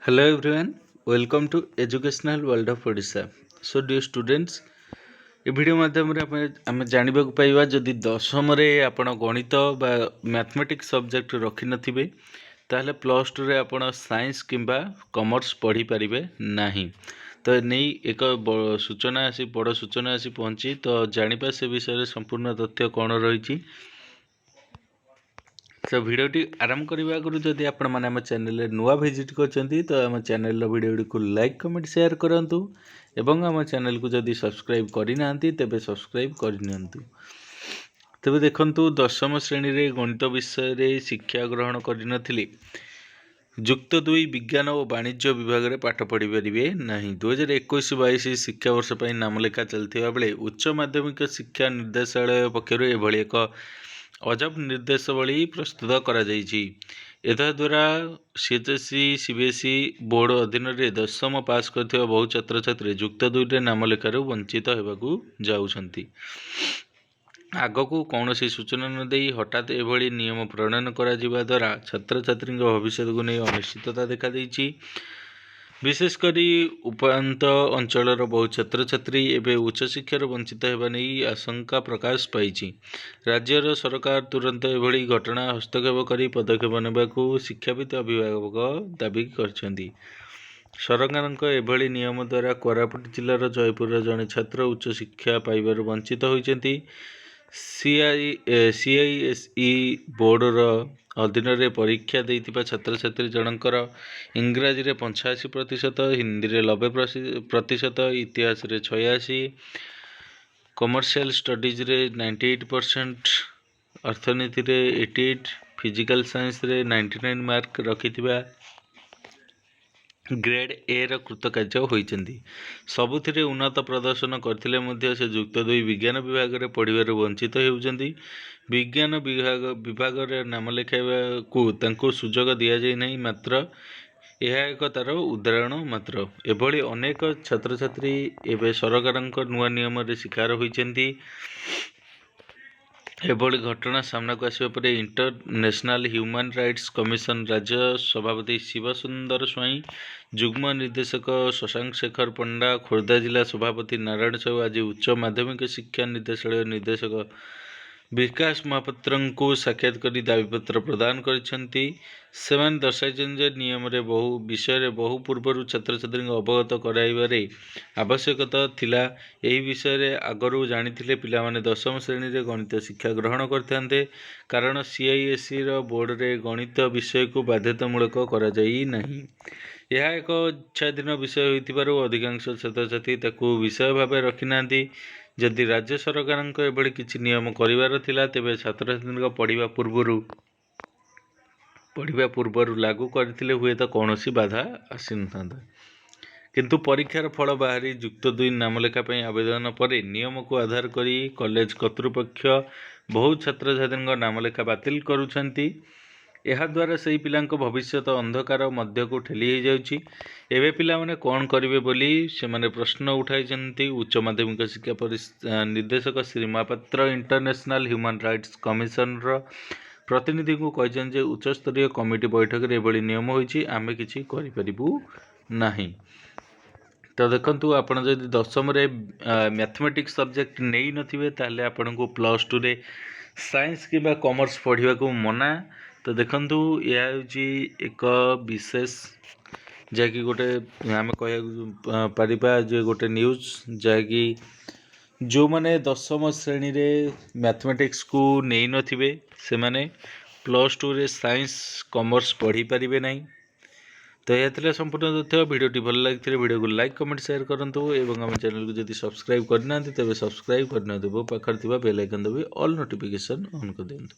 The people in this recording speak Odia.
Hello everyone, welcome to Educational World of Odisha. So dear students, A video ମାଧ୍ୟମରେ ଆମେ ଜାଣିବାକୁ ପାଇବା ଯଦି ଦଶମରେ ଆପଣ ଗଣିତ ବା ମ୍ୟାଥମେଟିକ୍ସ ସବଜେକ୍ଟ ରଖିନଥିବେ ତାହେଲେ ପ୍ଲସ୍ ଟୁରେ ଆପଣ ସାଇନ୍ସ କିମ୍ବା କମର୍ସ ପଢ଼ିପାରିବେ ନାହିଁ। ତ ନେଇ ଏକ ସୂଚନା ଆସି ବଡ଼ ସୂଚନା ଆସି ପହଞ୍ଚି ତ ଜାଣିବା ସେ ବିଷୟରେ ସମ୍ପୂର୍ଣ୍ଣ ତଥ୍ୟ କ'ଣ ରହିଛି। ତ ଭିଡ଼ିଓଟି ଆରମ୍ଭ କରିବା ଆଗରୁ ଯଦି ଆପଣମାନେ ଆମ ଚ୍ୟାନେଲରେ ନୂଆ ଭିଜିଟ୍ କରିଛନ୍ତି ତ ଆମ ଚ୍ୟାନେଲର ଭିଡ଼ିଓଟିକୁ ଲାଇକ୍ କମେଣ୍ଟ ସେୟାର କରନ୍ତୁ ଏବଂ ଆମ ଚ୍ୟାନେଲକୁ ଯଦି ସବସ୍କ୍ରାଇବ୍ କରିନାହାନ୍ତି ତେବେ ସବସ୍କ୍ରାଇବ୍ କରିନିଅନ୍ତୁ। ତେବେ ଦେଖନ୍ତୁ, ଦଶମ ଶ୍ରେଣୀରେ ଗଣିତ ବିଷୟରେ ଶିକ୍ଷା ଗ୍ରହଣ କରିନଥିଲି ଯୁକ୍ତ 2 ବିଜ୍ଞାନ ଓ ବାଣିଜ୍ୟ ବିଭାଗରେ ପାଠ ପଢ଼ିପାରିବେ ନାହିଁ। 2021-22 ଶିକ୍ଷାବର୍ଷ ପାଇଁ ନାମଲେଖା ଚାଲିଥିବା ବେଳେ ଉଚ୍ଚ ମାଧ୍ୟମିକ ଶିକ୍ଷା ନିର୍ଦ୍ଦେଶାଳୟ ପକ୍ଷରୁ ଏଭଳି ଏକ ଅଜବ ନିର୍ଦ୍ଦେଶାବଳୀ ପ୍ରସ୍ତୁତ କରାଯାଇଛି। ଏହାଦ୍ୱାରା CHSE CBSE ବୋର୍ଡ଼ ଅଧୀନରେ ଦଶମ ପାସ୍ କରିଥିବା ବହୁ ଛାତ୍ରଛାତ୍ରୀ ଯୁକ୍ତ 2ରେ ନାମଲେଖାରୁ ବଞ୍ଚିତ ହେବାକୁ ଯାଉଛନ୍ତି। ଆଗକୁ କୌଣସି ସୂଚନା ନ ଦେଇ ହଠାତ୍ ଏଭଳି ନିୟମ ପ୍ରଣୟନ କରାଯିବା ଦ୍ୱାରା ଛାତ୍ରଛାତ୍ରୀଙ୍କ ଭବିଷ୍ୟତକୁ ନେଇ ଅନିଶ୍ଚିତତା ଦେଖାଦେଇଛି। ବିଶେଷ କରି ଉପାନ୍ତ ଅଞ୍ଚଳର ବହୁ ଛାତ୍ରଛାତ୍ରୀ ଏବେ ଉଚ୍ଚଶିକ୍ଷାରୁ ବଞ୍ଚିତ ହେବା ନେଇ ଆଶଙ୍କା ପ୍ରକାଶ ପାଇଛି। ରାଜ୍ୟର ସରକାର ତୁରନ୍ତ ଏଭଳି ଘଟଣା ହସ୍ତକ୍ଷେପ କରି ପଦକ୍ଷେପ ନେବାକୁ ଶିକ୍ଷାବିତ୍ ଅଭିଭାବକ ଦାବି କରିଛନ୍ତି। ସରକାରଙ୍କ ଏଭଳି ନିୟମ ଦ୍ୱାରା କୋରାପୁଟ ଜିଲ୍ଲାର ଜୟପୁରର ଜଣେ ଛାତ୍ର ଉଚ୍ଚଶିକ୍ଷା ପାଇବାରୁ ବଞ୍ଚିତ ହୋଇଛନ୍ତି। CHSE ବୋର୍ଡ଼ର ଅଧୀନରେ ପରୀକ୍ଷା ଦେଇଥିବା ଛାତ୍ରଛାତ୍ରୀ ଜଣଙ୍କର ଇଂରାଜୀରେ 85%, ହିନ୍ଦୀରେ 90%, ଇତିହାସରେ 86%, କମର୍ସିଆଲ ଷ୍ଟଡିଜରେ 98%, ଅର୍ଥନୀତିରେ 88%, ଫିଜିକାଲ ସାଇନ୍ସରେ 99 ମାର୍କ ରଖିଥିବା ଗ୍ରେଡ୍ A-ର କୃତକାର୍ଯ୍ୟ ହୋଇଛନ୍ତି। ସବୁଥିରେ ଉନ୍ନତ ପ୍ରଦର୍ଶନ କରିଥିଲେ ମଧ୍ୟ ସେ ଯୁକ୍ତ 2 ବିଜ୍ଞାନ ବିଭାଗରେ ପଢ଼ିବାରୁ ବଞ୍ଚିତ ହେଉଛନ୍ତି। ବିଜ୍ଞାନ ବିଭାଗରେ ନାମ ଲେଖାଇବାକୁ ତାଙ୍କୁ ସୁଯୋଗ ଦିଆଯାଇ ନାହିଁ, ମାତ୍ର ଏହା ଏକ ତା'ର ଉଦାହରଣ ମାତ୍ର। ଏଭଳି ଅନେକ ଛାତ୍ରଛାତ୍ରୀ ଏବେ ସରକାରଙ୍କ ନୂଆ ନିୟମରେ ଶିକାର ହୋଇଛନ୍ତି। ଏଭଳି ଘଟଣା ସାମ୍ନାକୁ ଆସିବା ପରେ ଇଣ୍ଟରନ୍ୟାସନାଲ ହ୍ୟୁମାନ୍ ରାଇଟ୍ସ କମିଶନ ରାଜ୍ୟ ସଭାପତି ଶିବ ସୁନ୍ଦର ସ୍ୱାଇଁ, ଯୁଗ୍ମ ନିର୍ଦ୍ଦେଶକ ଶଶାଙ୍କ ଶେଖର ପଣ୍ଡା, ଖୋର୍ଦ୍ଧା ଜିଲ୍ଲା ସଭାପତି ନାରାୟଣ ସାହୁ ଆଜି ଉଚ୍ଚ ମାଧ୍ୟମିକ ଶିକ୍ଷା ନିର୍ଦ୍ଦେଶାଳୟ ନିର୍ଦ୍ଦେଶକ ବିକାଶ ମହାପାତ୍ରଙ୍କୁ ସାକ୍ଷାତ କରି ଦାବିପତ୍ର ପ୍ରଦାନ କରିଛନ୍ତି। ସେମାନେ ଦର୍ଶାଇଛନ୍ତି ଯେ ନିୟମରେ ବିଷୟରେ ବହୁ ପୂର୍ବରୁ ଛାତ୍ରଛାତ୍ରୀଙ୍କୁ ଅବଗତ କରାଇବାରେ ଆବଶ୍ୟକତା ଥିଲା। ଏହି ବିଷୟରେ ଆଗରୁ ଜାଣିଥିଲେ ପିଲାମାନେ ଦଶମ ଶ୍ରେଣୀରେ ଗଣିତ ଶିକ୍ଷା ଗ୍ରହଣ କରିଥାନ୍ତେ, କାରଣ CHSEର ବୋର୍ଡ଼ରେ ଗଣିତ ବିଷୟକୁ ବାଧ୍ୟତାମୂଳକ କରାଯାଇ ନାହିଁ। ଏହା ଏକ ଇଚ୍ଛାଧୀନ ବିଷୟ ହୋଇଥିବାରୁ ଅଧିକାଂଶ ଛାତ୍ରଛାତ୍ରୀ ତାକୁ ବିଷୟ ଭାବେ ରଖିନାହାନ୍ତି। ଯଦି ରାଜ୍ୟ ସରକାରଙ୍କ ଏଭଳି କିଛି ନିୟମ କରିବାର ଥିଲା ତେବେ ଛାତ୍ରଛାତ୍ରୀଙ୍କ ପଢ଼ିବା ପୂର୍ବରୁ ଲାଗୁ କରିଥିଲେ ହୁଏତ କୌଣସି ବାଧା ଆସିନଥାନ୍ତା। କିନ୍ତୁ ପରୀକ୍ଷାର ଫଳ ବାହାରି ଯୁକ୍ତ 2 ନାମଲେଖା ପାଇଁ ଆବେଦନ ପରେ ନିୟମକୁ ଆଧାର କରି କଲେଜ କର୍ତ୍ତୃପକ୍ଷ ବହୁ ଛାତ୍ରଛାତ୍ରୀଙ୍କ ନାମଲେଖା ବାତିଲ କରୁଛନ୍ତି। ଏହାଦ୍ୱାରା ସେହି ପିଲାଙ୍କ ଭବିଷ୍ୟତ ଅନ୍ଧକାର ମଧ୍ୟକୁ ଠେଲି ହୋଇଯାଉଛି। ଏବେ ପିଲାମାନେ କ'ଣ କରିବେ ବୋଲି ସେମାନେ ପ୍ରଶ୍ନ ଉଠାଇଛନ୍ତି। ଉଚ୍ଚ ମାଧ୍ୟମିକ ଶିକ୍ଷା ନିର୍ଦ୍ଦେଶକ Shri Mohapatra international human rights commissioner ପ୍ରତିନିଧିଙ୍କୁ କହିଛନ୍ତି ଯେ ଉଚ୍ଚସ୍ତରୀୟ କମିଟି ବୈଠକରେ ଏଭଳି ନିୟମ ହୋଇଛି, ଆମେ କିଛି କରିପାରିବୁ ନାହିଁ। ତ ଦେଖନ୍ତୁ, ଆପଣ ଯଦି ଦଶମରେ ମ୍ୟାଥମେଟିକ୍ସ ସବଜେକ୍ଟ ନେଇନଥିବେ ତାହେଲେ ଆପଣଙ୍କୁ ପ୍ଲସ୍ ଟୁରେ ସାଇନ୍ସ କିମ୍ବା କମର୍ସ ପଢ଼ିବାକୁ ମନା। ତ ଦେଖନ୍ତୁ, ଏହା ହେଉଛି ଏକ ବିଶେଷ ଯାହାକି ଗୋଟେ ଆମେ କହିବାକୁ ପାରିବା ଯେ ଗୋଟେ ନ୍ୟୁଜ୍, ଯାହାକି ଯେଉଁମାନେ ଦଶମ ଶ୍ରେଣୀରେ ମ୍ୟାଥମେଟିକ୍ସକୁ ନେଇନଥିବେ ସେମାନେ ପ୍ଲସ୍ ଟୁରେ ସାଇନ୍ସ କମର୍ସ ପଢ଼ିପାରିବେ ନାହିଁ। ତ ଏହା ଥିଲା ସମ୍ପୂର୍ଣ୍ଣ ତଥ୍ୟ। ଭିଡ଼ିଓଟି ଭଲ ଲାଗିଥିଲେ ଭିଡ଼ିଓକୁ ଲାଇକ୍ କମେଣ୍ଟ ସେୟାର କରନ୍ତୁ ଏବଂ ଆମ ଚ୍ୟାନେଲକୁ ଯଦି ସବସ୍କ୍ରାଇବ୍ କରିନାହାନ୍ତି ତେବେ ସବସ୍କ୍ରାଇବ୍ କରିନିଅନ୍ତୁ। ପାଖରେ ଥିବା ବେଲ୍ ଆଇକନ୍ ଦବାଇ ଅଲ୍ ନୋଟିଫିକେସନ୍ ଅନ୍ କରିଦିଅନ୍ତୁ।